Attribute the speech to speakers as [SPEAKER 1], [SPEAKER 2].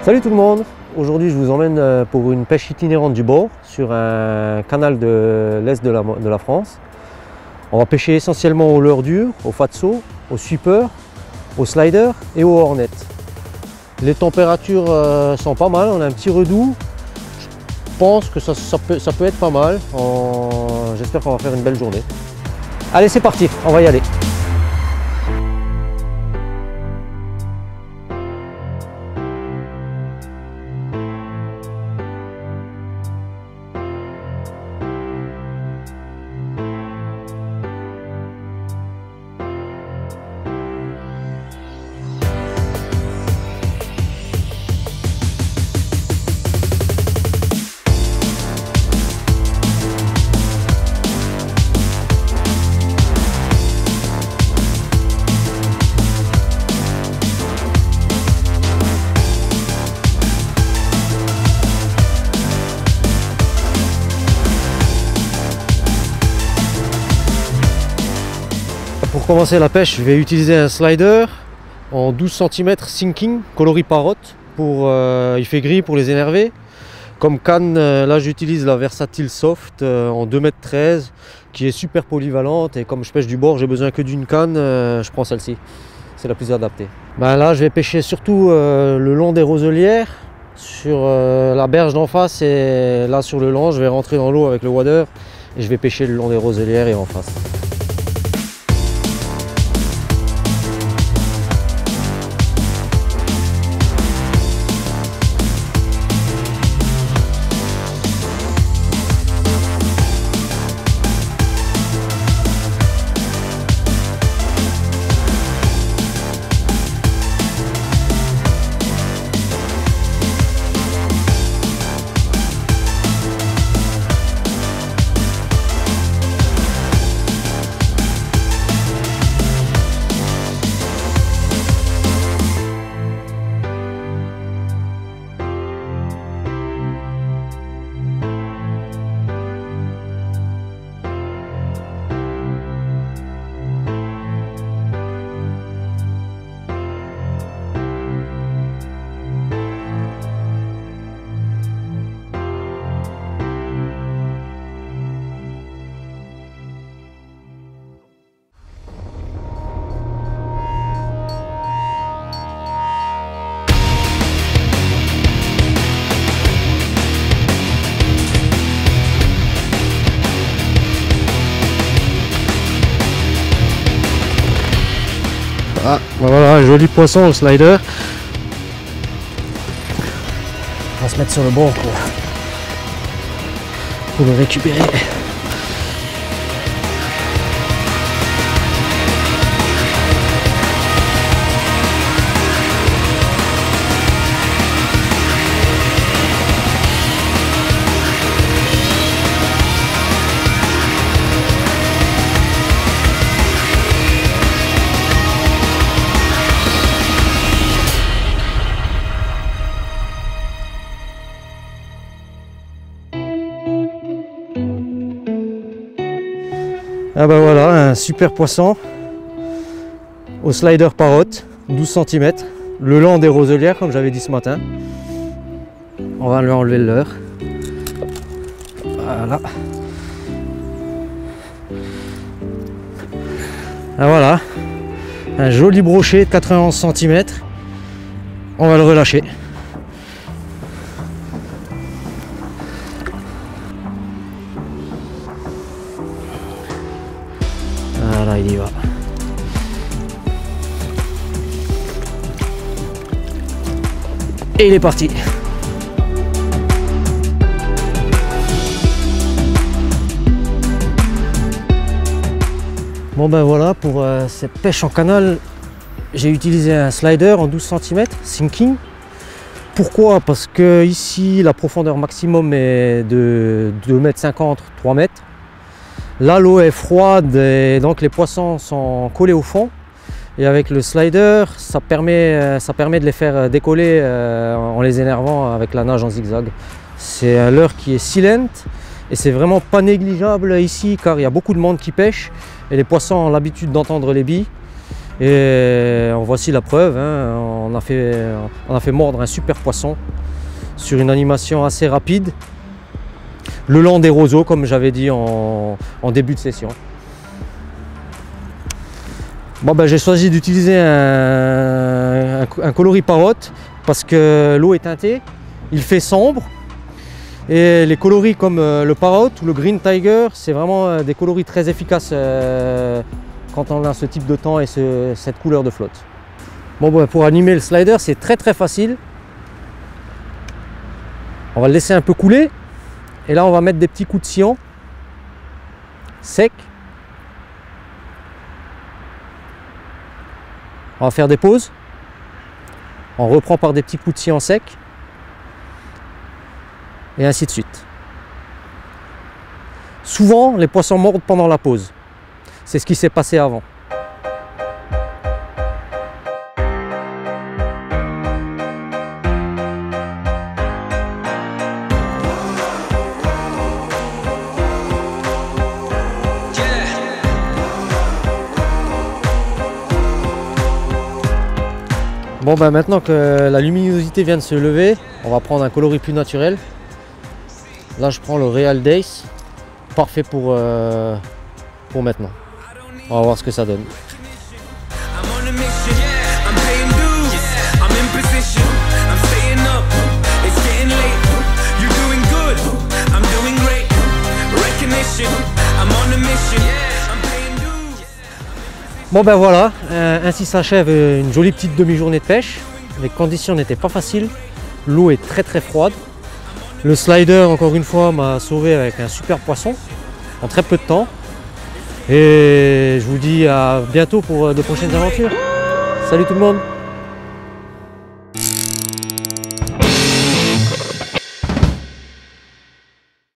[SPEAKER 1] Salut tout le monde! Aujourd'hui je vous emmène pour une pêche itinérante du bord sur un canal de l'est de la France. On va pêcher essentiellement au leurre dur, au fatso, au sweeper, au slider et au hornet. Les températures sont pas mal, on a un petit redoux. Je pense que ça peut être pas mal. J'espère qu'on va faire une belle journée. Allez, c'est parti, on va y aller. Pour commencer la pêche, je vais utiliser un slider en 12 cm sinking coloris parrot. Il fait gris pour les énerver. Comme canne, là j'utilise la Versatile Soft en 2,13 m qui est super polyvalente, et comme je pêche du bord, j'ai besoin que d'une canne, je prends celle-ci. C'est la plus adaptée. Là je vais pêcher surtout le long des roselières, sur la berge d'en face, et là sur le long je vais rentrer dans l'eau avec le wader et je vais pêcher le long des roselières et en face. Ah, voilà, un joli poisson au slider. On va se mettre sur le bord pour le récupérer. Ah bah voilà, un super poisson au slider parrot, 12 cm, le long des roselières comme j'avais dit ce matin. On va lui enlever le leurre. Voilà. Ah voilà, un joli brochet de 91 cm. On va le relâcher. Voilà, il y va. Et il est parti. Bon ben voilà, pour cette pêche en canal, j'ai utilisé un slider en 12 cm sinking. Pourquoi? Parce que ici la profondeur maximum est de 2,50 m, 3 m. Là l'eau est froide et donc les poissons sont collés au fond, et avec le slider ça permet de les faire décoller en les énervant avec la nage en zigzag. C'est un leurre qui est silent et c'est vraiment pas négligeable ici car il y a beaucoup de monde qui pêche et les poissons ont l'habitude d'entendre les billes. Et voici la preuve, hein. On a fait mordre un super poisson sur une animation assez rapide, le long des roseaux, comme j'avais dit en début de session. Bon, ben, j'ai choisi d'utiliser un coloris parrot parce que l'eau est teintée, il fait sombre. Et les coloris comme le parrot ou le green tiger, c'est vraiment des coloris très efficaces quand on a ce type de temps et cette couleur de flotte. Bon, ben, pour animer le slider, c'est très facile. On va le laisser un peu couler. Et là, on va mettre des petits coups de sillon secs. On va faire des pauses. On reprend par des petits coups de sillon secs. Et ainsi de suite. Souvent, les poissons mordent pendant la pause. C'est ce qui s'est passé avant. Bon, ben maintenant que la luminosité vient de se lever, on va prendre un coloris plus naturel. Là, je prends le Real Dace, parfait pour maintenant. On va voir ce que ça donne. Bon, ben voilà, ainsi s'achève une jolie petite demi-journée de pêche. Les conditions n'étaient pas faciles, l'eau est très froide. Le slider, encore une fois, m'a sauvé avec un super poisson en très peu de temps. Et je vous dis à bientôt pour de prochaines aventures. Salut tout le monde!